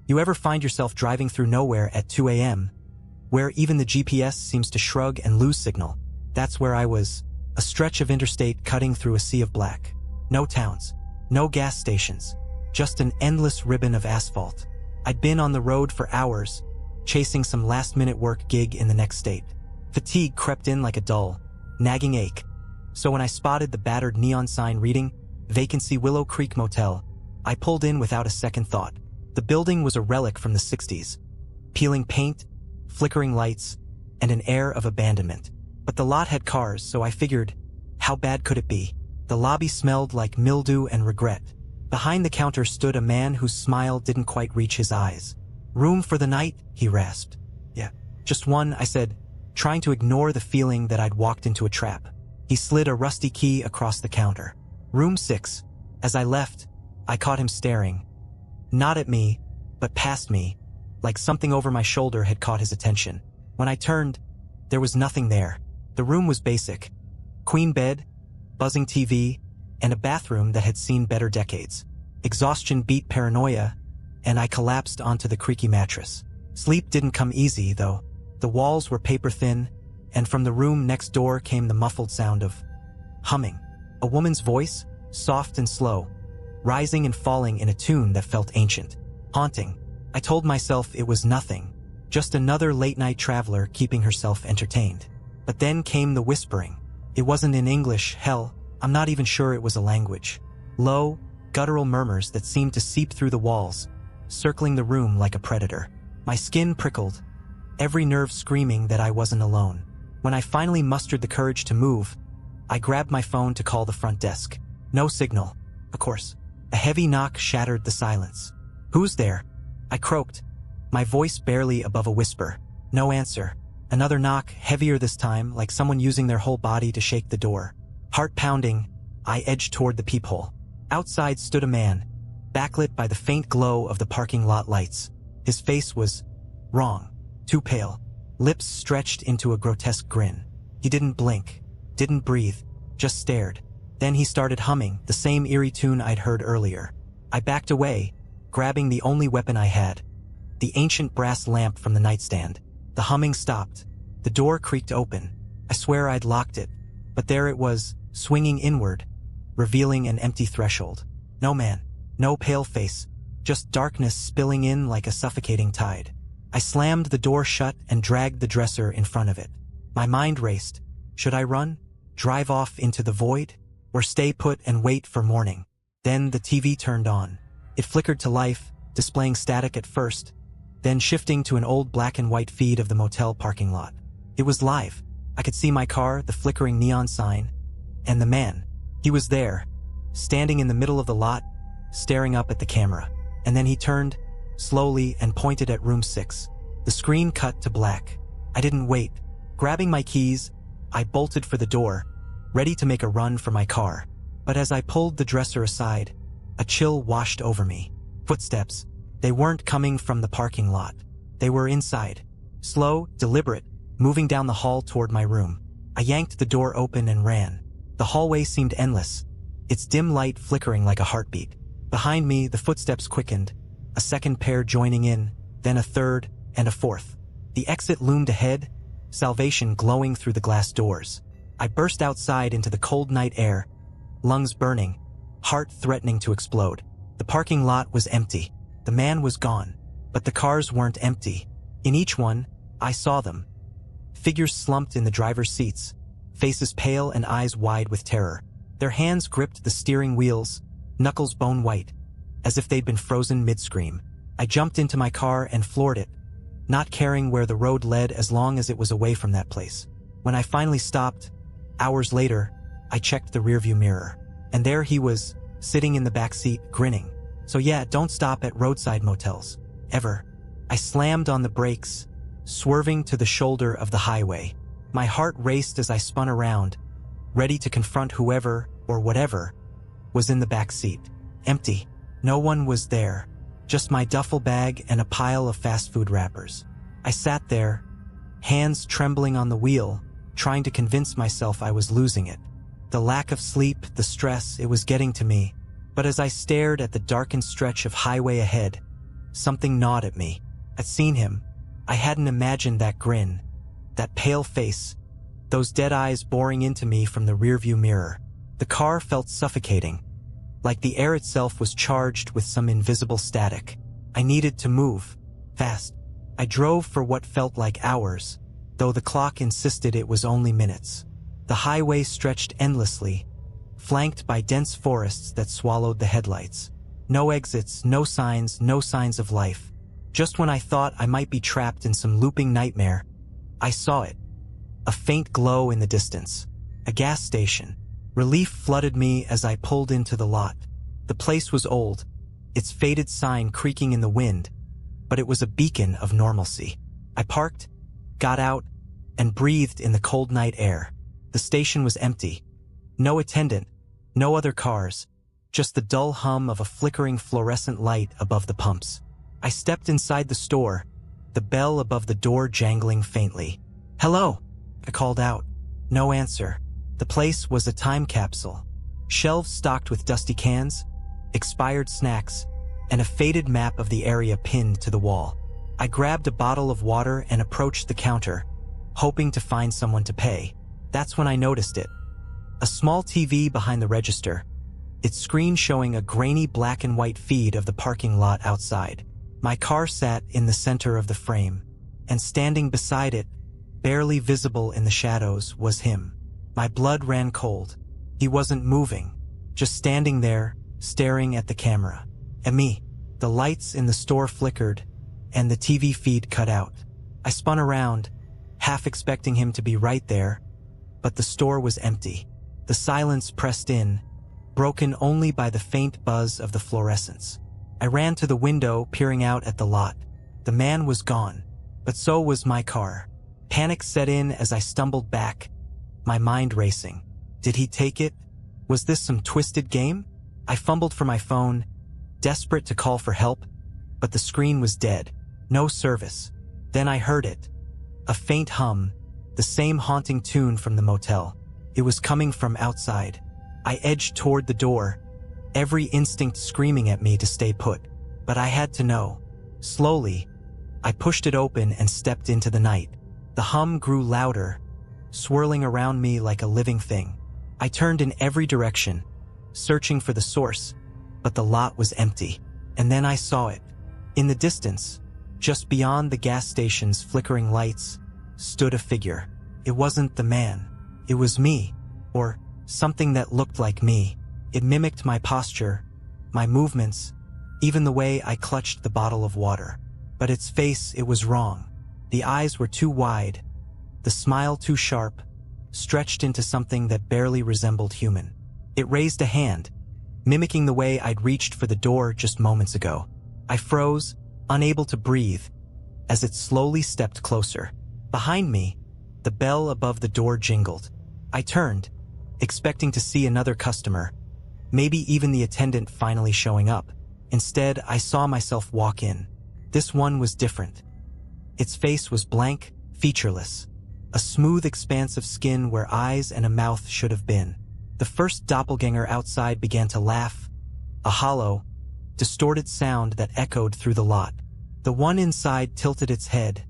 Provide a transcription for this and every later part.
You ever find yourself driving through nowhere at 2 a.m., where even the GPS seems to shrug and lose signal? That's where I was. A stretch of interstate cutting through a sea of black. No towns, no gas stations, just an endless ribbon of asphalt. I'd been on the road for hours, chasing some last-minute work gig in the next state. Fatigue crept in like a dull, nagging ache. So when I spotted the battered neon sign reading, "Vacancy Willow Creek Motel," I pulled in without a second thought. The building was a relic from the 60s. Peeling paint, flickering lights, and an air of abandonment. But the lot had cars, so I figured, how bad could it be? The lobby smelled like mildew and regret. Behind the counter stood a man whose smile didn't quite reach his eyes. "Room for the night?" he rasped. "Yeah, just one," I said, trying to ignore the feeling that I'd walked into a trap. He slid a rusty key across the counter. "Room 6. As I left, I caught him staring. Not at me, but past me, like something over my shoulder had caught his attention. When I turned, there was nothing there. The room was basic. Queen bed, buzzing TV, and a bathroom that had seen better decades. Exhaustion beat paranoia, and I collapsed onto the creaky mattress. Sleep didn't come easy, though. The walls were paper-thin, and from the room next door came the muffled sound of humming. A woman's voice, soft and slow, rising and falling in a tune that felt ancient, haunting. I told myself it was nothing, just another late-night traveler keeping herself entertained. But then came the whispering. It wasn't in English, hell, I'm not even sure it was a language. Low, guttural murmurs that seemed to seep through the walls, circling the room like a predator. My skin prickled, every nerve screaming that I wasn't alone. When I finally mustered the courage to move, I grabbed my phone to call the front desk. No signal, of course. A heavy knock shattered the silence. "Who's there?" I croaked, my voice barely above a whisper. No answer. Another knock, heavier this time, like someone using their whole body to shake the door. Heart pounding, I edged toward the peephole. Outside stood a man, backlit by the faint glow of the parking lot lights. His face was wrong, too pale, lips stretched into a grotesque grin. He didn't blink, didn't breathe, just stared. Then he started humming, the same eerie tune I'd heard earlier. I backed away, grabbing the only weapon I had, the ancient brass lamp from the nightstand. The humming stopped. The door creaked open. I swear I'd locked it, but there it was, swinging inward, revealing an empty threshold. No man, no pale face, just darkness spilling in like a suffocating tide. I slammed the door shut and dragged the dresser in front of it. My mind raced. Should I run? Drive off into the void? Or stay put and wait for morning? Then the TV turned on. It flickered to life, displaying static at first, then shifting to an old black and white feed of the motel parking lot. It was live. I could see my car, the flickering neon sign, and the man. He was there, standing in the middle of the lot, staring up at the camera. And then he turned, slowly, and pointed at room 6. The screen cut to black. I didn't wait. Grabbing my keys, I bolted for the door, ready to make a run for my car. But as I pulled the dresser aside, a chill washed over me. Footsteps. They weren't coming from the parking lot. They were inside. Slow, deliberate, moving down the hall toward my room. I yanked the door open and ran. The hallway seemed endless, its dim light flickering like a heartbeat. Behind me, the footsteps quickened, a second pair joining in, then a third and a fourth. The exit loomed ahead, salvation glowing through the glass doors. I burst outside into the cold night air, lungs burning, heart threatening to explode. The parking lot was empty. The man was gone, but the cars weren't empty. In each one, I saw them. Figures slumped in the driver's seats, faces pale and eyes wide with terror. Their hands gripped the steering wheels, knuckles bone white, as if they'd been frozen mid-scream. I jumped into my car and floored it, not caring where the road led as long as it was away from that place. When I finally stopped, hours later, I checked the rearview mirror, and there he was, sitting in the back seat, grinning. So yeah, don't stop at roadside motels. Ever. I slammed on the brakes, swerving to the shoulder of the highway. My heart raced as I spun around, ready to confront whoever, or whatever, was in the back seat. Empty. No one was there. Just my duffel bag and a pile of fast food wrappers. I sat there, hands trembling on the wheel, trying to convince myself I was losing it. The lack of sleep, the stress, it was getting to me. But as I stared at the darkened stretch of highway ahead, something gnawed at me. I'd seen him. I hadn't imagined that grin, that pale face, those dead eyes boring into me from the rearview mirror. The car felt suffocating, like the air itself was charged with some invisible static. I needed to move, fast. I drove for what felt like hours, though the clock insisted it was only minutes. The highway stretched endlessly, flanked by dense forests that swallowed the headlights. No exits, no signs of life. Just when I thought I might be trapped in some looping nightmare, I saw it. A faint glow in the distance. A gas station. Relief flooded me as I pulled into the lot. The place was old, its faded sign creaking in the wind, but it was a beacon of normalcy. I parked, got out, and breathed in the cold night air. The station was empty. No attendant, no other cars, just the dull hum of a flickering fluorescent light above the pumps. I stepped inside the store, the bell above the door jangling faintly. "Hello," I called out. No answer. The place was a time capsule. Shelves stocked with dusty cans, expired snacks, and a faded map of the area pinned to the wall. I grabbed a bottle of water and approached the counter, hoping to find someone to pay. That's when I noticed it. A small TV behind the register, its screen showing a grainy black and white feed of the parking lot outside. My car sat in the center of the frame, and standing beside it, barely visible in the shadows, was him. My blood ran cold. He wasn't moving, just standing there, staring at the camera. At me. The lights in the store flickered, and the TV feed cut out. I spun around, half expecting him to be right there, but the store was empty. The silence pressed in, broken only by the faint buzz of the fluorescents. I ran to the window, peering out at the lot. The man was gone, but so was my car. Panic set in as I stumbled back, my mind racing. Did he take it? Was this some twisted game? I fumbled for my phone, desperate to call for help, but the screen was dead. No service. Then I heard it. A faint hum, the same haunting tune from the motel. It was coming from outside. I edged toward the door, every instinct screaming at me to stay put. But I had to know. Slowly, I pushed it open and stepped into the night. The hum grew louder, swirling around me like a living thing. I turned in every direction, searching for the source, but the lot was empty. And then I saw it. In the distance, just beyond the gas station's flickering lights, stood a figure. It wasn't the man. It was me, or something that looked like me. It mimicked my posture, my movements, even the way I clutched the bottle of water. But its face, it was wrong. The eyes were too wide, the smile too sharp, stretched into something that barely resembled human. It raised a hand, mimicking the way I'd reached for the door just moments ago. I froze, unable to breathe, as it slowly stepped closer. Behind me, the bell above the door jingled. I turned, expecting to see another customer, maybe even the attendant finally showing up. Instead, I saw myself walk in. This one was different. Its face was blank, featureless, a smooth expanse of skin where eyes and a mouth should have been. The first doppelganger outside began to laugh, a hollow, distorted sound that echoed through the lot. The one inside tilted its head,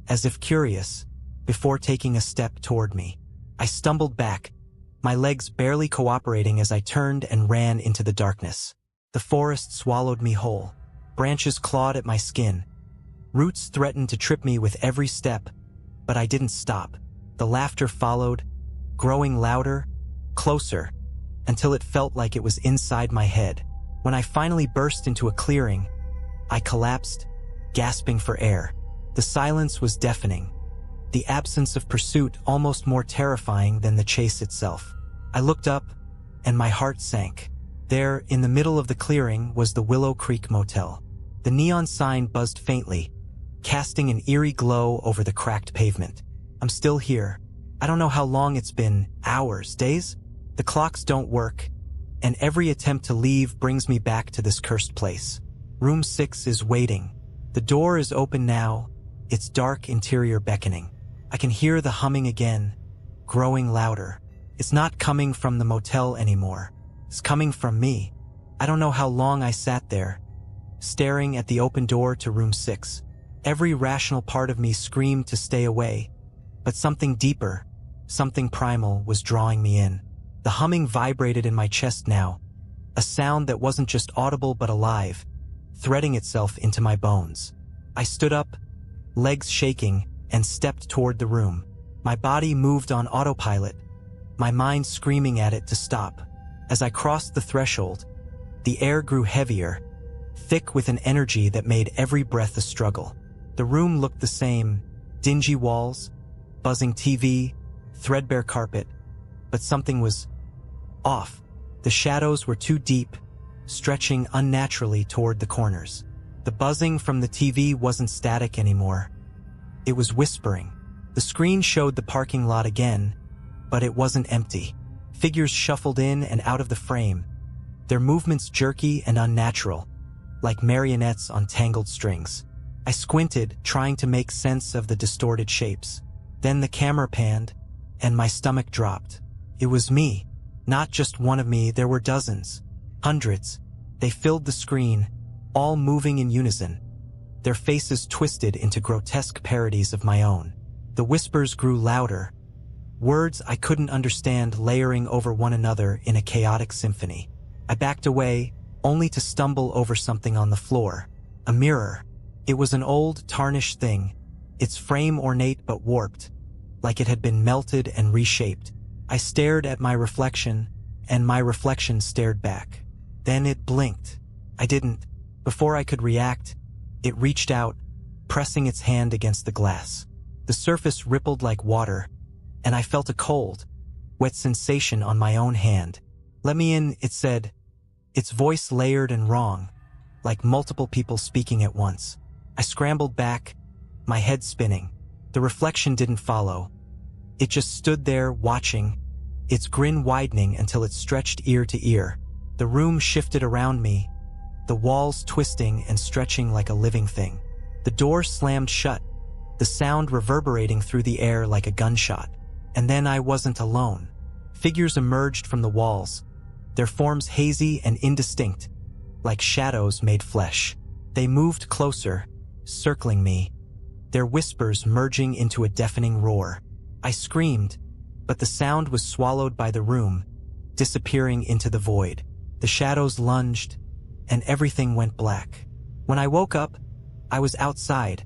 as if curious, before taking a step toward me. I stumbled back, my legs barely cooperating as I turned and ran into the darkness. The forest swallowed me whole. Branches clawed at my skin. Roots threatened to trip me with every step, but I didn't stop. The laughter followed, growing louder, closer, until it felt like it was inside my head. When I finally burst into a clearing, I collapsed, gasping for air. The silence was deafening, the absence of pursuit almost more terrifying than the chase itself. I looked up, and my heart sank. There, in the middle of the clearing, was the Willow Creek Motel. The neon sign buzzed faintly, casting an eerie glow over the cracked pavement. I'm still here. I don't know how long it's been, hours, days? The clocks don't work, and every attempt to leave brings me back to this cursed place. Room 6 is waiting. The door is open now, its dark interior beckoning. I can hear the humming again, growing louder. It's not coming from the motel anymore. It's coming from me. I don't know how long I sat there, staring at the open door to room 6. Every rational part of me screamed to stay away, but something deeper, something primal was drawing me in. The humming vibrated in my chest now, a sound that wasn't just audible but alive, threading itself into my bones. I stood up, legs shaking, and stepped toward the room. My body moved on autopilot, my mind screaming at it to stop. As I crossed the threshold, the air grew heavier, thick with an energy that made every breath a struggle. The room looked the same, dingy walls, buzzing TV, threadbare carpet, but something was off. The shadows were too deep, stretching unnaturally toward the corners. The buzzing from the TV wasn't static anymore. It was whispering. The screen showed the parking lot again, but it wasn't empty. Figures shuffled in and out of the frame, their movements jerky and unnatural, like marionettes on tangled strings. I squinted, trying to make sense of the distorted shapes. Then the camera panned, and my stomach dropped. It was me. Not just one of me, there were dozens. Hundreds. They filled the screen, all moving in unison, their faces twisted into grotesque parodies of my own. The whispers grew louder, words I couldn't understand layering over one another in a chaotic symphony. I backed away, only to stumble over something on the floor. A mirror. It was an old, tarnished thing, its frame ornate but warped, like it had been melted and reshaped. I stared at my reflection, and my reflection stared back. Then it blinked. I didn't. Before I could react, it reached out, pressing its hand against the glass. The surface rippled like water, and I felt a cold, wet sensation on my own hand. "Let me in," it said, its voice layered and wrong, like multiple people speaking at once. I scrambled back, my head spinning. The reflection didn't follow. It just stood there, watching, its grin widening until it stretched ear to ear. The room shifted around me, the walls twisting and stretching like a living thing. The door slammed shut, the sound reverberating through the air like a gunshot. And then I wasn't alone. Figures emerged from the walls, their forms hazy and indistinct, like shadows made flesh. They moved closer, circling me, their whispers merging into a deafening roar. I screamed, but the sound was swallowed by the room, disappearing into the void. The shadows lunged, and everything went black. When I woke up, I was outside,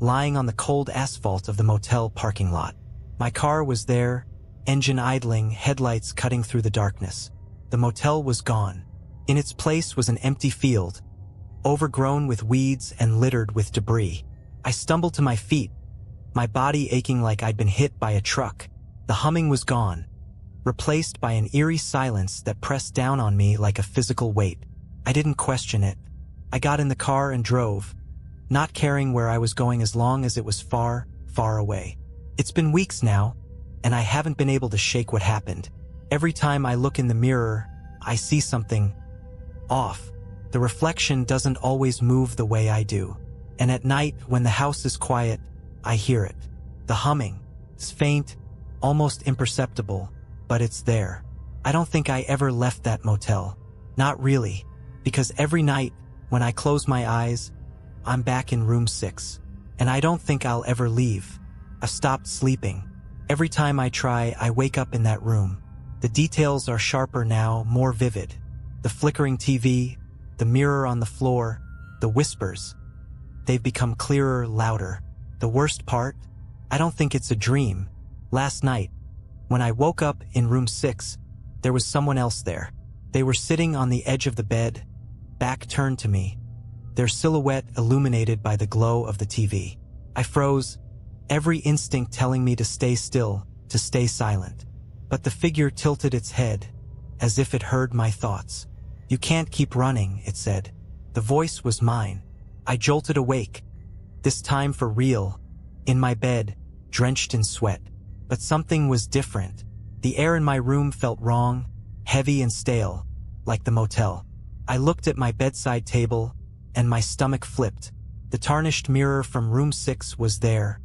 lying on the cold asphalt of the motel parking lot. My car was there, engine idling, headlights cutting through the darkness. The motel was gone. In its place was an empty field, overgrown with weeds and littered with debris. I stumbled to my feet, my body aching like I'd been hit by a truck. The humming was gone, replaced by an eerie silence that pressed down on me like a physical weight. I didn't question it. I got in the car and drove, not caring where I was going as long as it was far, far away. It's been weeks now, and I haven't been able to shake what happened. Every time I look in the mirror, I see something off. The reflection doesn't always move the way I do. And at night, when the house is quiet, I hear it. The humming. It's faint, almost imperceptible, but it's there. I don't think I ever left that motel. Not really, because every night, when I close my eyes, I'm back in room 6. And I don't think I'll ever leave. I've stopped sleeping. Every time I try, I wake up in that room. The details are sharper now, more vivid. The flickering TV, the mirror on the floor, the whispers. They've become clearer, louder. The worst part? I don't think it's a dream. Last night, when I woke up in room 6, there was someone else there. They were sitting on the edge of the bed, back turned to me, their silhouette illuminated by the glow of the TV. I froze, every instinct telling me to stay still, to stay silent. But the figure tilted its head, as if it heard my thoughts. "You can't keep running," it said. The voice was mine. I jolted awake, this time for real, in my bed, drenched in sweat. But something was different. The air in my room felt wrong, heavy and stale, like the motel. I looked at my bedside table, and my stomach flipped. The tarnished mirror from room 6 was there,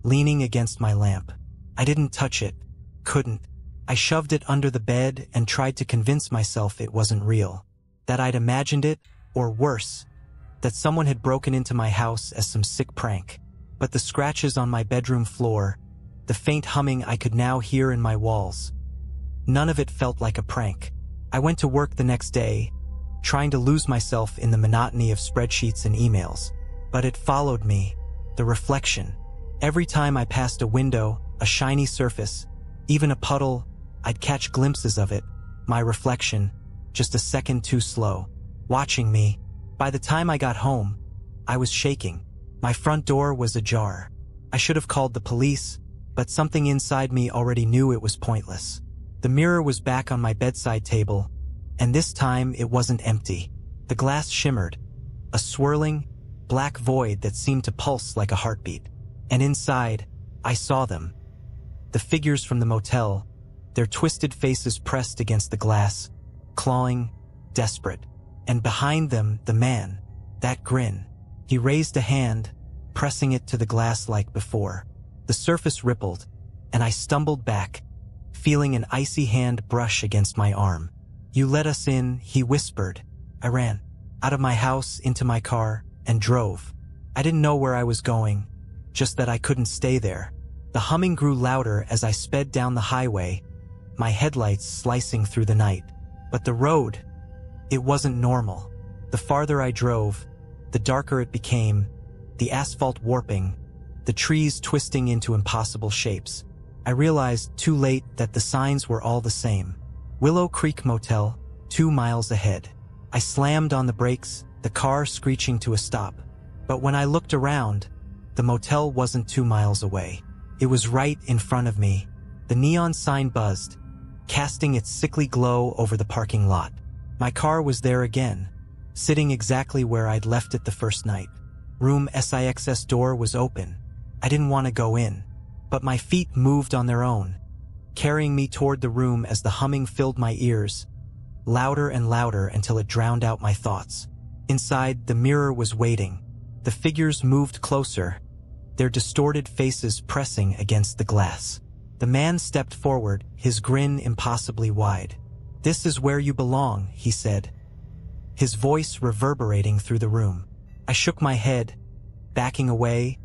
leaning against my lamp. I didn't touch it, couldn't. I shoved it under the bed and tried to convince myself it wasn't real, that I'd imagined it, or worse, that someone had broken into my house as some sick prank. But the scratches on my bedroom floor, the faint humming I could now hear in my walls, none of it felt like a prank. I went to work the next day, trying to lose myself in the monotony of spreadsheets and emails. But it followed me, the reflection. Every time I passed a window, a shiny surface, even a puddle, I'd catch glimpses of it, my reflection, just a second too slow, watching me. By the time I got home, I was shaking. My front door was ajar. I should have called the police, but something inside me already knew it was pointless. The mirror was back on my bedside table, and this time it wasn't empty. The glass shimmered, a swirling, black void that seemed to pulse like a heartbeat. And inside, I saw them. The figures from the motel, their twisted faces pressed against the glass, clawing, desperate. And behind them, the man, that grin. He raised a hand, pressing it to the glass like before. The surface rippled, and I stumbled back, feeling an icy hand brush against my arm. "You let us in," he whispered. I ran out of my house into my car and drove. I didn't know where I was going, just that I couldn't stay there. The humming grew louder as I sped down the highway, my headlights slicing through the night. But the road, it wasn't normal. The farther I drove, the darker it became, the asphalt warping, the trees twisting into impossible shapes. I realized too late that the signs were all the same. Willow Creek Motel, 2 miles ahead. I slammed on the brakes, the car screeching to a stop. But when I looked around, the motel wasn't 2 miles away. It was right in front of me. The neon sign buzzed, casting its sickly glow over the parking lot. My car was there again, sitting exactly where I'd left it the first night. Room SIX's door was open. I didn't want to go in, but my feet moved on their own, carrying me toward the room as the humming filled my ears, louder and louder until it drowned out my thoughts. Inside, the mirror was waiting. The figures moved closer, their distorted faces pressing against the glass. The man stepped forward, his grin impossibly wide. "This is where you belong," he said, his voice reverberating through the room. I shook my head, backing away,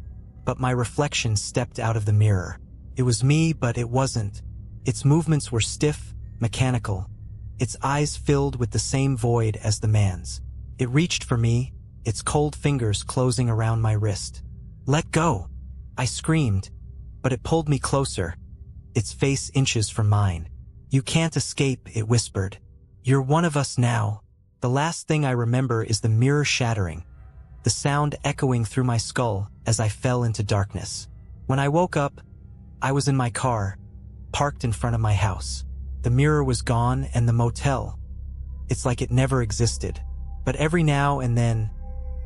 but my reflection stepped out of the mirror. It was me, but it wasn't. Its movements were stiff, mechanical, its eyes filled with the same void as the man's. It reached for me, its cold fingers closing around my wrist. "Let go!" I screamed, but it pulled me closer, its face inches from mine. "You can't escape," it whispered. "You're one of us now." The last thing I remember is the mirror shattering, the sound echoing through my skull as I fell into darkness. When I woke up, I was in my car, parked in front of my house. The mirror was gone and the motel. It's like it never existed. But every now and then,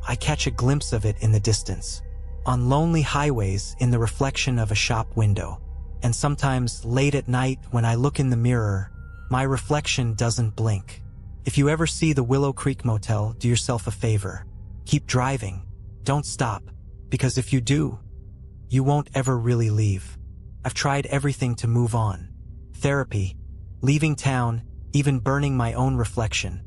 I catch a glimpse of it in the distance, on lonely highways in the reflection of a shop window. And sometimes late at night when I look in the mirror, my reflection doesn't blink. If you ever see the Willow Creek Motel, do yourself a favor. Keep driving. Don't stop. Because if you do, you won't ever really leave. I've tried everything to move on. Therapy, leaving town, even burning my own reflection,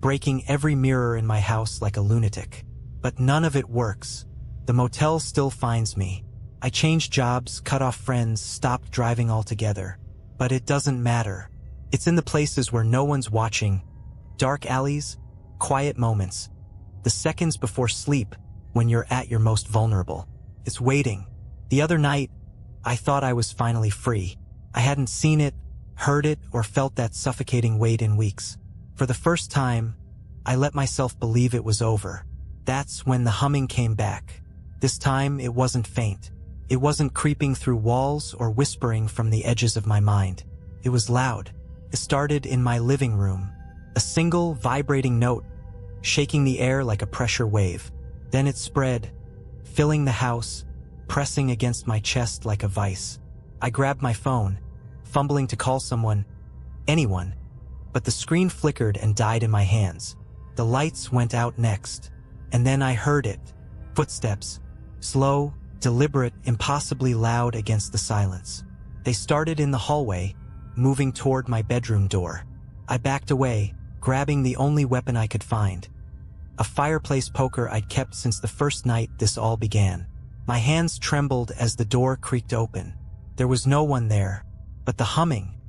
breaking every mirror in my house like a lunatic. But none of it works. The motel still finds me. I changed jobs, cut off friends, stopped driving altogether. But it doesn't matter. It's in the places where no one's watching. Dark alleys, quiet moments. The seconds before sleep, when you're at your most vulnerable. It's waiting. The other night, I thought I was finally free. I hadn't seen it, heard it, or felt that suffocating weight in weeks. For the first time, I let myself believe it was over. That's when the humming came back. This time, it wasn't faint. It wasn't creeping through walls or whispering from the edges of my mind. It was loud. It started in my living room. A single, vibrating note, shaking the air like a pressure wave. Then it spread, filling the house, pressing against my chest like a vice. I grabbed my phone, fumbling to call someone, anyone, but the screen flickered and died in my hands. The lights went out next, and then I heard it. Footsteps, slow, deliberate, impossibly loud against the silence. They started in the hallway, moving toward my bedroom door. I backed away, grabbing the only weapon I could find. a fireplace poker I'd kept since the first night this all began. My hands trembled as the door creaked open. There was no one there, but the humming.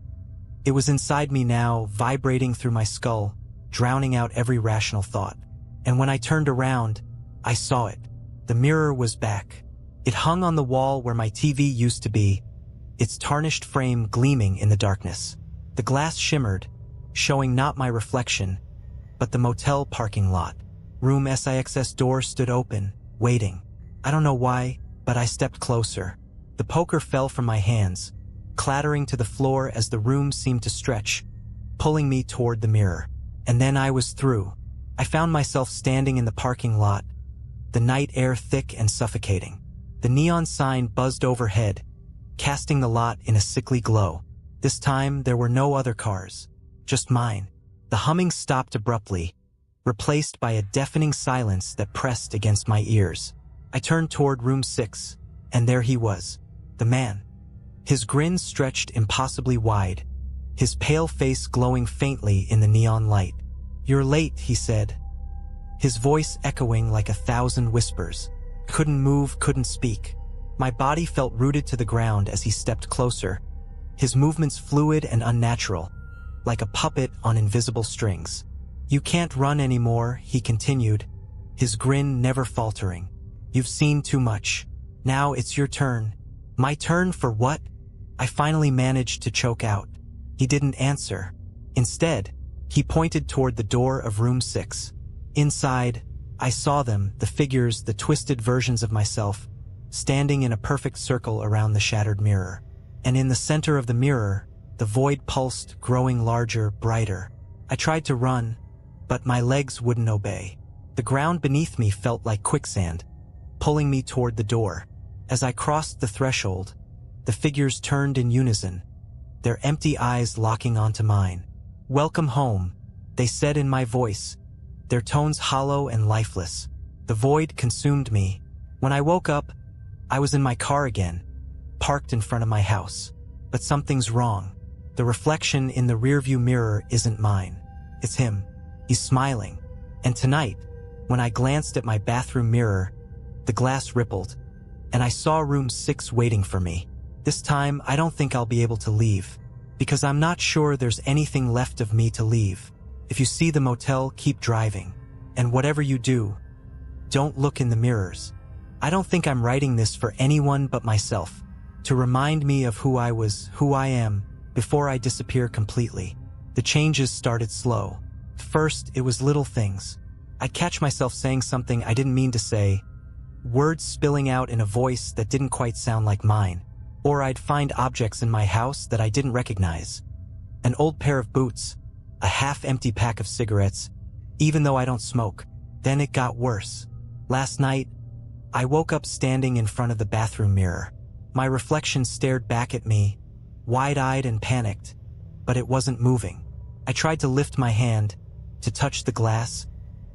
It was inside me now, vibrating through my skull, drowning out every rational thought. And when I turned around, I saw it. The mirror was back. It hung on the wall where my TV used to be, its tarnished frame gleaming in the darkness. The glass shimmered, showing not my reflection, but the motel parking lot. Room SIX's door stood open, waiting. I don't know why, but I stepped closer. The poker fell from my hands, clattering to the floor as the room seemed to stretch, pulling me toward the mirror. And then I was through. I found myself standing in the parking lot, the night air thick and suffocating. The neon sign buzzed overhead, casting the lot in a sickly glow. This time, there were no other cars, just mine. The humming stopped abruptly, replaced by a deafening silence that pressed against my ears. I turned toward room 6, and there he was, the man. His grin stretched impossibly wide, his pale face glowing faintly in the neon light. "You're late," he said, his voice echoing like 1,000 whispers. Couldn't move, couldn't speak. My body felt rooted to the ground as he stepped closer, his movements fluid and unnatural, like a puppet on invisible strings. "You can't run anymore," he continued, his grin never faltering. "You've seen too much. Now it's your turn." "My turn for what?" I finally managed to choke out. He didn't answer. Instead, he pointed toward the door of room 6. Inside, I saw them, the figures, the twisted versions of myself, standing in a perfect circle around the shattered mirror. And in the center of the mirror, the void pulsed, growing larger, brighter. I tried to run, but my legs wouldn't obey. The ground beneath me felt like quicksand, pulling me toward the door. As I crossed the threshold, the figures turned in unison, their empty eyes locking onto mine. "Welcome home," they said in my voice, their tones hollow and lifeless. The void consumed me. When I woke up, I was in my car again, parked in front of my house. But something's wrong. The reflection in the rearview mirror isn't mine. It's him. He's smiling. And tonight, when I glanced at my bathroom mirror, the glass rippled, and I saw room 6 waiting for me. This time, I don't think I'll be able to leave, because I'm not sure there's anything left of me to leave. If you see the motel, keep driving. And whatever you do, don't look in the mirrors. I don't think I'm writing this for anyone but myself, to remind me of who I was, who I am, before I disappear completely. The changes started slow. First, it was little things. I'd catch myself saying something I didn't mean to say, words spilling out in a voice that didn't quite sound like mine. Or I'd find objects in my house that I didn't recognize. An old pair of boots, a half-empty pack of cigarettes, even though I don't smoke. Then it got worse. Last night, I woke up standing in front of the bathroom mirror. My reflection stared back at me, wide-eyed and panicked, but it wasn't moving. I tried to lift my hand, to touch the glass,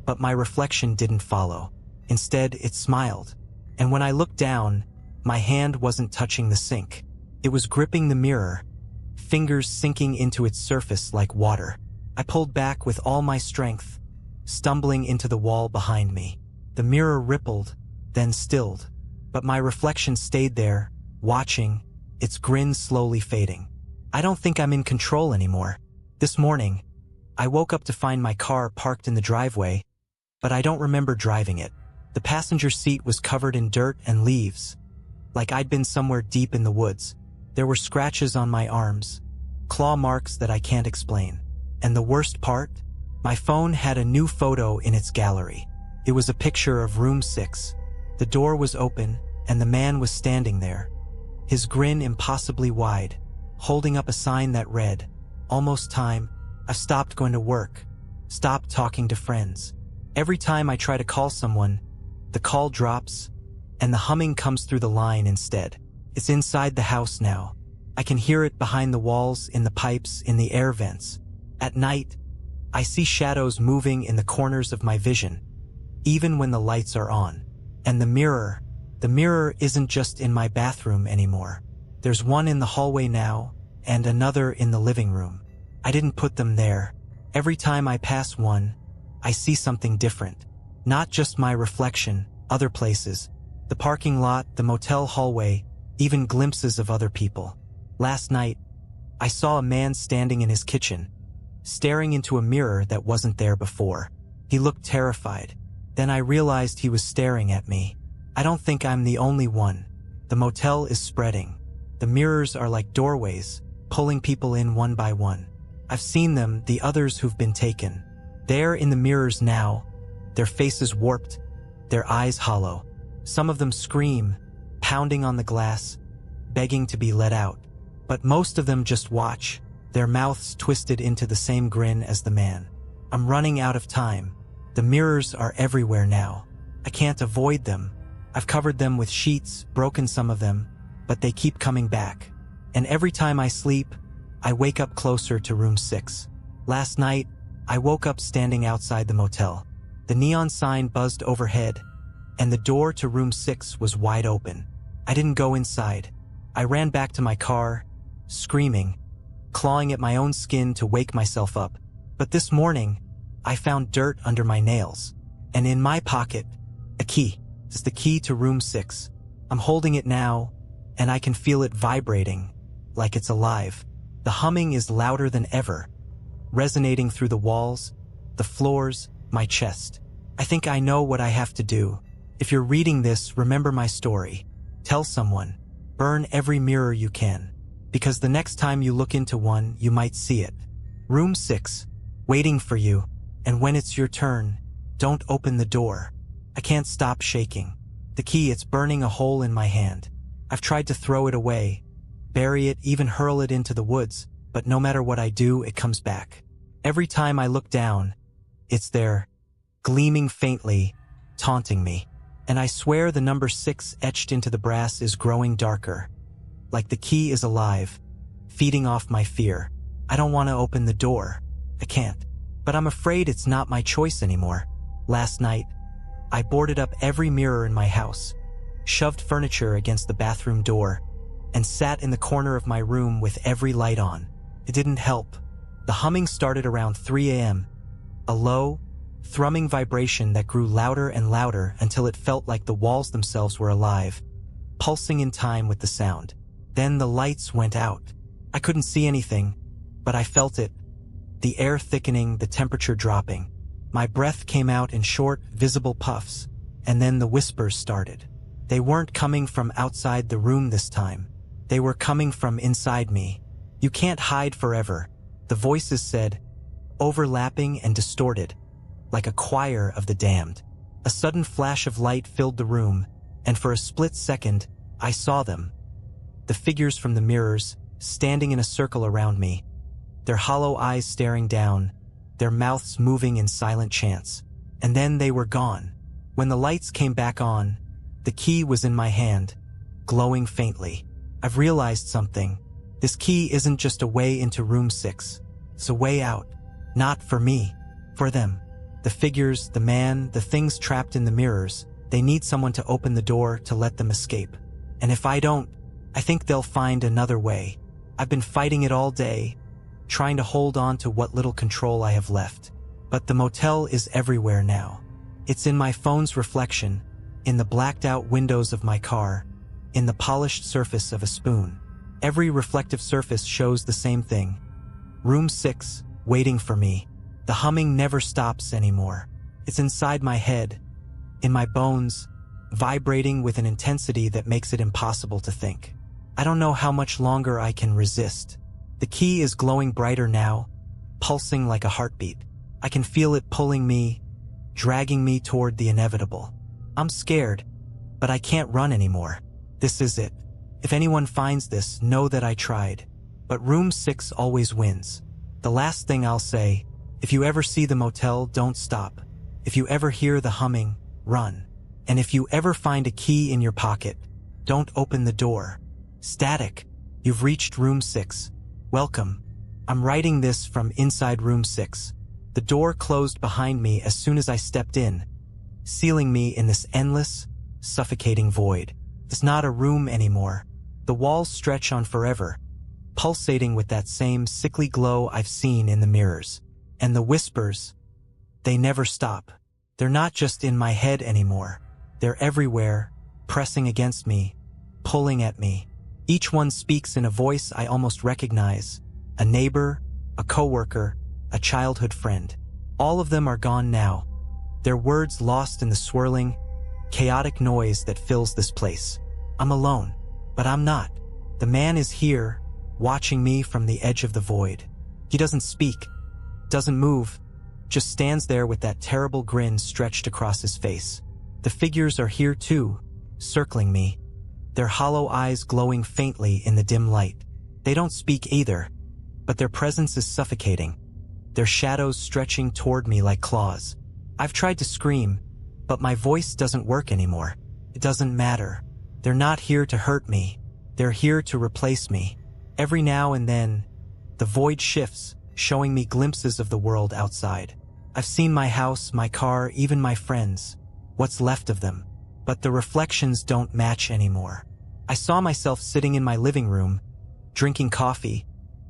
but my reflection didn't follow. Instead, it smiled. And when I looked down, my hand wasn't touching the sink. It was gripping the mirror, fingers sinking into its surface like water. I pulled back with all my strength, stumbling into the wall behind me. The mirror rippled, then stilled, but my reflection stayed there, watching, its grin slowly fading. I don't think I'm in control anymore. This morning, I woke up to find my car parked in the driveway, but I don't remember driving it. The passenger seat was covered in dirt and leaves, like I'd been somewhere deep in the woods. There were scratches on my arms, claw marks that I can't explain. And the worst part? My phone had a new photo in its gallery. It was a picture of room 6. The door was open, and the man was standing there, his grin impossibly wide, holding up a sign that read, "Almost time. I've stopped going to work. Stopped talking to friends." Every time I try to call someone, the call drops, and the humming comes through the line instead. It's inside the house now. I can hear it behind the walls, in the pipes, in the air vents. At night, I see shadows moving in the corners of my vision, even when the lights are on. And the mirror isn't just in my bathroom anymore. There's one in the hallway now, and another in the living room. I didn't put them there. Every time I pass one, I see something different. Not just my reflection, other places. The parking lot, the motel hallway, even glimpses of other people. Last night, I saw a man standing in his kitchen, staring into a mirror that wasn't there before. He looked terrified. Then I realized he was staring at me. I don't think I'm the only one. The motel is spreading. The mirrors are like doorways, pulling people in one by one. I've seen them, the others who've been taken. They're in the mirrors now, their faces warped, their eyes hollow. Some of them scream, pounding on the glass, begging to be let out. But most of them just watch, their mouths twisted into the same grin as the man. I'm running out of time. The mirrors are everywhere now. I can't avoid them. I've covered them with sheets, broken some of them, but they keep coming back. And every time I sleep, I wake up closer to room 6. Last night, I woke up standing outside the motel. The neon sign buzzed overhead, and the door to room 6 was wide open. I didn't go inside. I ran back to my car, screaming, clawing at my own skin to wake myself up. But this morning, I found dirt under my nails, and in my pocket, a key. It's the key to room 6. I'm holding it now, and I can feel it vibrating, like it's alive. The humming is louder than ever, resonating through the walls, the floors, my chest. I think I know what I have to do. If you're reading this, remember my story. Tell someone. Burn every mirror you can, because the next time you look into one, you might see it. Room 6, waiting for you, and when it's your turn, don't open the door. I can't stop shaking. The key, it's burning a hole in my hand. I've tried to throw it away, bury it, even hurl it into the woods, but no matter what I do, it comes back. Every time I look down, it's there, gleaming faintly, taunting me. And I swear the number 6 etched into the brass is growing darker. Like the key is alive, feeding off my fear. I don't want to open the door. I can't. But I'm afraid it's not my choice anymore. Last night, I boarded up every mirror in my house, shoved furniture against the bathroom door, and sat in the corner of my room with every light on. It didn't help. The humming started around 3 a.m., a low, thrumming vibration that grew louder and louder until it felt like the walls themselves were alive, pulsing in time with the sound. Then the lights went out. I couldn't see anything, but I felt it. The air thickening, the temperature dropping. My breath came out in short, visible puffs, and then the whispers started. They weren't coming from outside the room this time. They were coming from inside me. You can't hide forever, the voices said, overlapping and distorted, like a choir of the damned. A sudden flash of light filled the room, and for a split second, I saw them. The figures from the mirrors, standing in a circle around me, their hollow eyes staring down, their mouths moving in silent chants. And then they were gone. When the lights came back on, the key was in my hand, glowing faintly. I've realized something. This key isn't just a way into room 6. It's a way out. Not for me, for them. The figures, the man, the things trapped in the mirrors, they need someone to open the door to let them escape. And if I don't, I think they'll find another way. I've been fighting it all day, trying to hold on to what little control I have left. But the motel is everywhere now. It's in my phone's reflection, in the blacked out windows of my car, in the polished surface of a spoon. Every reflective surface shows the same thing. Room 6, waiting for me. The humming never stops anymore. It's inside my head, in my bones, vibrating with an intensity that makes it impossible to think. I don't know how much longer I can resist. The key is glowing brighter now, pulsing like a heartbeat. I can feel it pulling me, dragging me toward the inevitable. I'm scared, but I can't run anymore. This is it. If anyone finds this, know that I tried. But room 6 always wins. The last thing I'll say, if you ever see the motel, don't stop. If you ever hear the humming, run. And if you ever find a key in your pocket, don't open the door. Static, you've reached room 6. Welcome. I'm writing this from inside room 6. The door closed behind me as soon as I stepped in, sealing me in this endless, suffocating void. It's not a room anymore. The walls stretch on forever, pulsating with that same sickly glow I've seen in the mirrors. And the whispers, they never stop. They're not just in my head anymore. They're everywhere, pressing against me, pulling at me. Each one speaks in a voice I almost recognize. A neighbor, a coworker, a childhood friend. All of them are gone now. Their words lost in the swirling, chaotic noise that fills this place. I'm alone, but I'm not. The man is here, watching me from the edge of the void. He doesn't speak, doesn't move, just stands there with that terrible grin stretched across his face. The figures are here too, circling me, their hollow eyes glowing faintly in the dim light. They don't speak either, but their presence is suffocating, their shadows stretching toward me like claws. I've tried to scream, but my voice doesn't work anymore. It doesn't matter. They're not here to hurt me. They're here to replace me. Every now and then, the void shifts, showing me glimpses of the world outside. I've seen my house, my car, even my friends, what's left of them. But the reflections don't match anymore. I saw myself sitting in my living room, drinking coffee,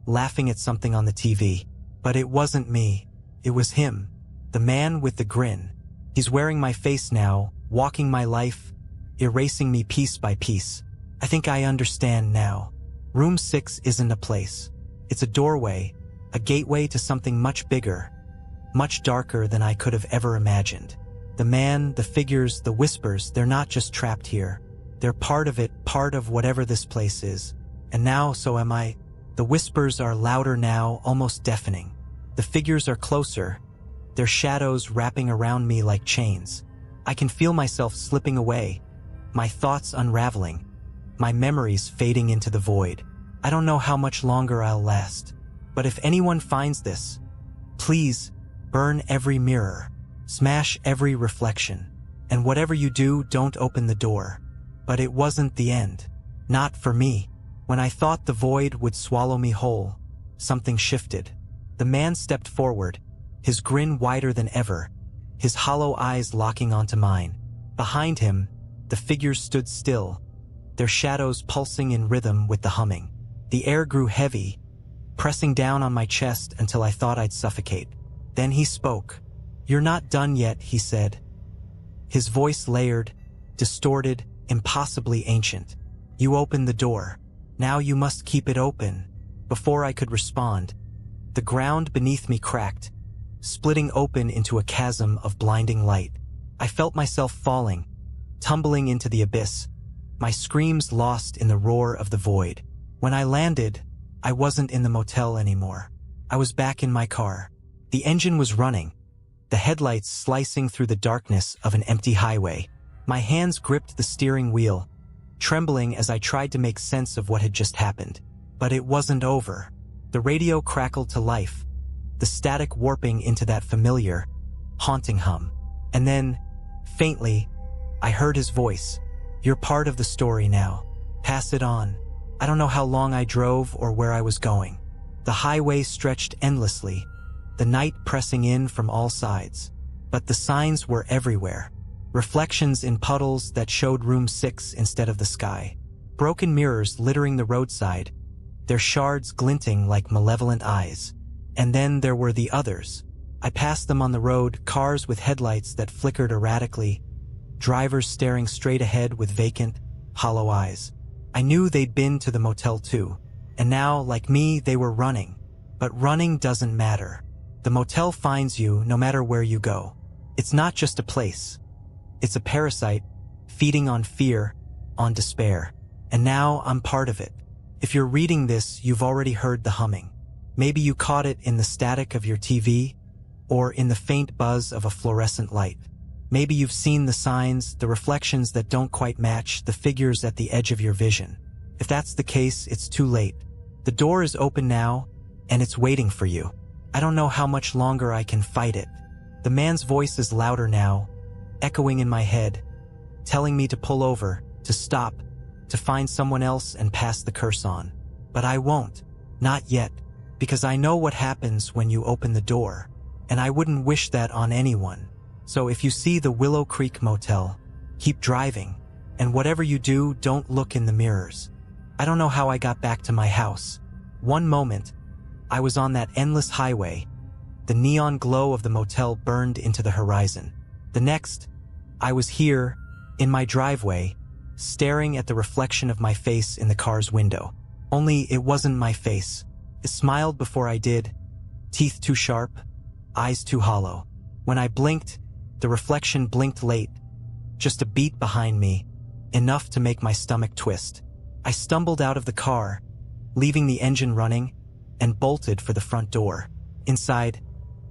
laughing at something on the TV. But it wasn't me. It was him, the man with the grin. He's wearing my face now, walking my life, erasing me piece by piece. I think I understand now. Room 6 isn't a place. It's a doorway, a gateway to something much bigger, much darker than I could have ever imagined. The man, the figures, the whispers, they're not just trapped here. They're part of it, part of whatever this place is. And now, so am I. The whispers are louder now, almost deafening. The figures are closer, their shadows wrapping around me like chains. I can feel myself slipping away, my thoughts unraveling, my memories fading into the void. I don't know how much longer I'll last, but if anyone finds this, please burn every mirror, smash every reflection, and whatever you do, don't open the door. But it wasn't the end. Not for me. When I thought the void would swallow me whole, something shifted. The man stepped forward, his grin wider than ever, his hollow eyes locking onto mine. Behind him, the figures stood still, their shadows pulsing in rhythm with the humming. The air grew heavy, pressing down on my chest until I thought I'd suffocate. Then he spoke. "You're not done yet," he said. His voice layered, distorted, impossibly ancient. "You opened the door. Now you must keep it open." Before I could respond, the ground beneath me cracked, splitting open into a chasm of blinding light. I felt myself falling, tumbling into the abyss, my screams lost in the roar of the void. When I landed, I wasn't in the motel anymore. I was back in my car. The engine was running, the headlights slicing through the darkness of an empty highway. My hands gripped the steering wheel, trembling as I tried to make sense of what had just happened. But it wasn't over. The radio crackled to life, the static warping into that familiar, haunting hum. And then, faintly, I heard his voice. "You're part of the story now. Pass it on." I don't know how long I drove or where I was going. The highway stretched endlessly, the night pressing in from all sides. But the signs were everywhere. Reflections in puddles that showed room 6 instead of the sky. Broken mirrors littering the roadside, their shards glinting like malevolent eyes. And then there were the others. I passed them on the road, cars with headlights that flickered erratically, drivers staring straight ahead with vacant, hollow eyes. I knew they'd been to the motel too, and now, like me, they were running. But running doesn't matter. The motel finds you no matter where you go. It's not just a place. It's a parasite, feeding on fear, on despair. And now I'm part of it. If you're reading this, you've already heard the humming. Maybe you caught it in the static of your TV, or in the faint buzz of a fluorescent light. Maybe you've seen the signs, the reflections that don't quite match, the figures at the edge of your vision. If that's the case, it's too late. The door is open now, and it's waiting for you. I don't know how much longer I can fight it. The man's voice is louder now, echoing in my head, telling me to pull over, to stop, to find someone else and pass the curse on. But I won't. Not yet. Because I know what happens when you open the door. And I wouldn't wish that on anyone. So if you see the Willow Creek Motel, keep driving. And whatever you do, don't look in the mirrors. I don't know how I got back to my house. One moment, I was on that endless highway. The neon glow of the motel burned into the horizon. The next, I was here, in my driveway, staring at the reflection of my face in the car's window. Only it wasn't my face. It smiled before I did, teeth too sharp, eyes too hollow. When I blinked, the reflection blinked late, just a beat behind me, enough to make my stomach twist. I stumbled out of the car, leaving the engine running, and bolted for the front door. Inside,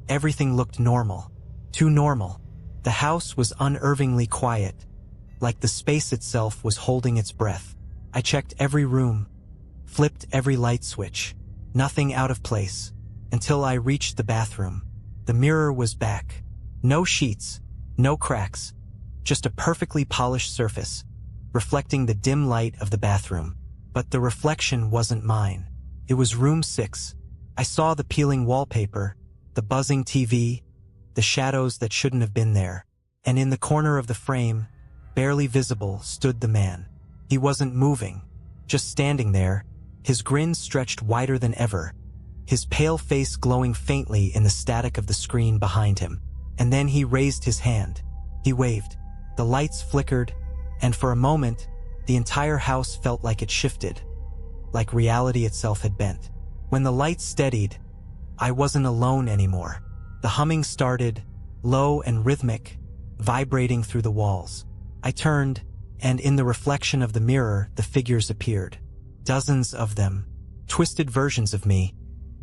everything looked normal. Too normal. The house was unnervingly quiet, like the space itself was holding its breath. I checked every room, flipped every light switch. Nothing out of place, until I reached the bathroom. The mirror was back. No sheets, no cracks, just a perfectly polished surface, reflecting the dim light of the bathroom. But the reflection wasn't mine. It was room 6. I saw the peeling wallpaper, the buzzing TV, the shadows that shouldn't have been there. And in the corner of the frame, barely visible, stood the man. He wasn't moving, just standing there, his grin stretched wider than ever, his pale face glowing faintly in the static of the screen behind him. And then he raised his hand. He waved. The lights flickered, and for a moment, the entire house felt like it shifted, like reality itself had bent. When the lights steadied, I wasn't alone anymore. The humming started, low and rhythmic, vibrating through the walls. I turned, and in the reflection of the mirror, the figures appeared. Dozens of them, twisted versions of me,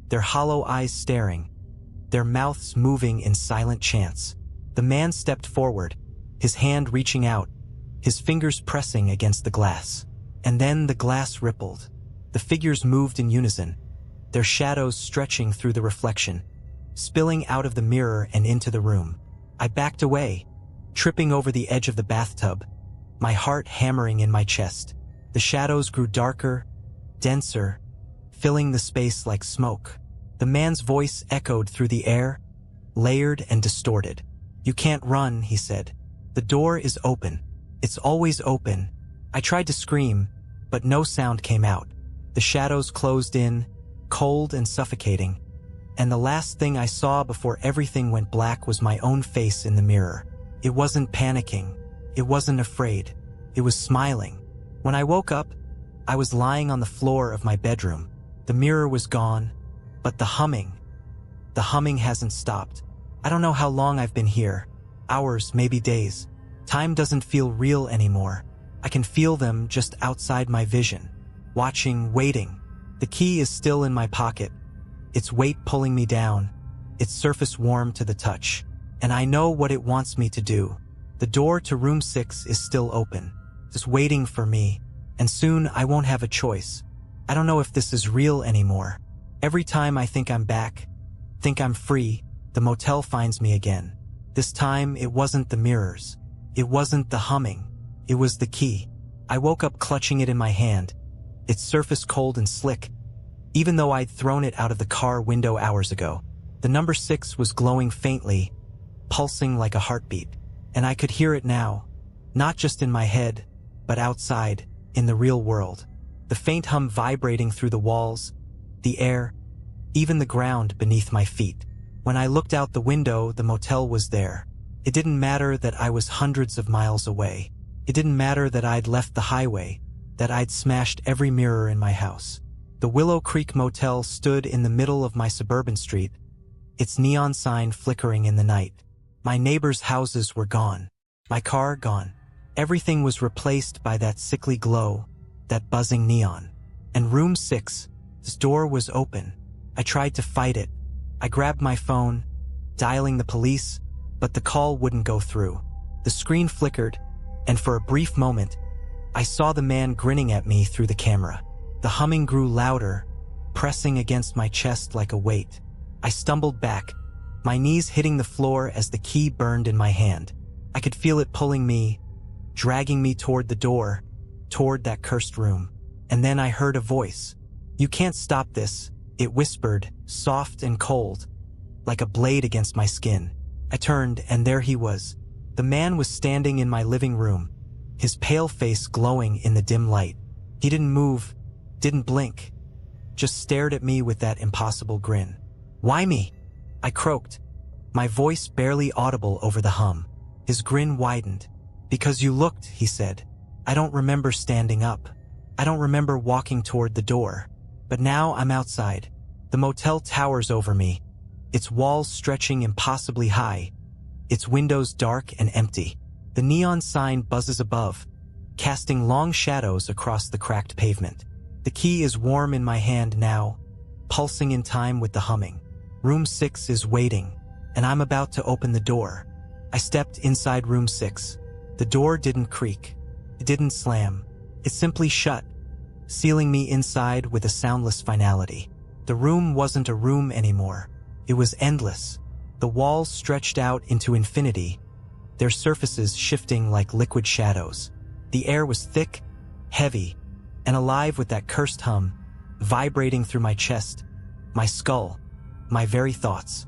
their hollow eyes staring, their mouths moving in silent chants. The man stepped forward, his hand reaching out, his fingers pressing against the glass. And then the glass rippled. The figures moved in unison, their shadows stretching through the reflection, spilling out of the mirror and into the room. I backed away, tripping over the edge of the bathtub, my heart hammering in my chest. The shadows grew darker, denser, filling the space like smoke. The man's voice echoed through the air, layered and distorted. "You can't run," he said. "The door is open. It's always open." I tried to scream, but no sound came out. The shadows closed in, cold and suffocating, and the last thing I saw before everything went black was my own face in the mirror. It wasn't panicking. It wasn't afraid. It was smiling. When I woke up, I was lying on the floor of my bedroom. The mirror was gone, but the humming hasn't stopped. I don't know how long I've been here. Hours, maybe days. Time doesn't feel real anymore. I can feel them just outside my vision. Watching, waiting. The key is still in my pocket, its weight pulling me down, its surface warm to the touch. And I know what it wants me to do. The door to room 6 is still open, just waiting for me, and soon I won't have a choice. I don't know if this is real anymore. Every time I think I'm back, think I'm free, the motel finds me again. This time it wasn't the mirrors. It wasn't the humming. It was the key. I woke up clutching it in my hand, its surface cold and slick, even though I'd thrown it out of the car window hours ago. The number 6 was glowing faintly, pulsing like a heartbeat, and I could hear it now, not just in my head, but outside, in the real world. The faint hum vibrating through the walls, the air, even the ground beneath my feet. When I looked out the window, the motel was there. It didn't matter that I was hundreds of miles away. It didn't matter that I'd left the highway, that I'd smashed every mirror in my house. The Willow Creek Motel stood in the middle of my suburban street, its neon sign flickering in the night. My neighbors' houses were gone. My car gone. Everything was replaced by that sickly glow, that buzzing neon. And room 6, its door was open. I tried to fight it. I grabbed my phone, dialing the police, but the call wouldn't go through. The screen flickered, and for a brief moment, I saw the man grinning at me through the camera. The humming grew louder, pressing against my chest like a weight. I stumbled back, my knees hitting the floor as the key burned in my hand. I could feel it pulling me, dragging me toward the door, toward that cursed room. And then I heard a voice. "You can't stop this," it whispered, soft and cold, like a blade against my skin. I turned, and there he was. The man was standing in my living room, his pale face glowing in the dim light. He didn't move, didn't blink, just stared at me with that impossible grin. "Why me?" I croaked, my voice barely audible over the hum. His grin widened. "Because you looked," he said. "I don't remember standing up. I don't remember walking toward the door. But now I'm outside. The motel towers over me, its walls stretching impossibly high, its windows dark and empty. The neon sign buzzes above, casting long shadows across the cracked pavement. The key is warm in my hand now, pulsing in time with the humming. Room 6 is waiting, and I'm about to open the door. I stepped inside room 6. The door didn't creak. It didn't slam. It simply shut, sealing me inside with a soundless finality. The room wasn't a room anymore. It was endless. The walls stretched out into infinity, their surfaces shifting like liquid shadows. The air was thick, heavy, and alive with that cursed hum, vibrating through my chest, my skull, my very thoughts.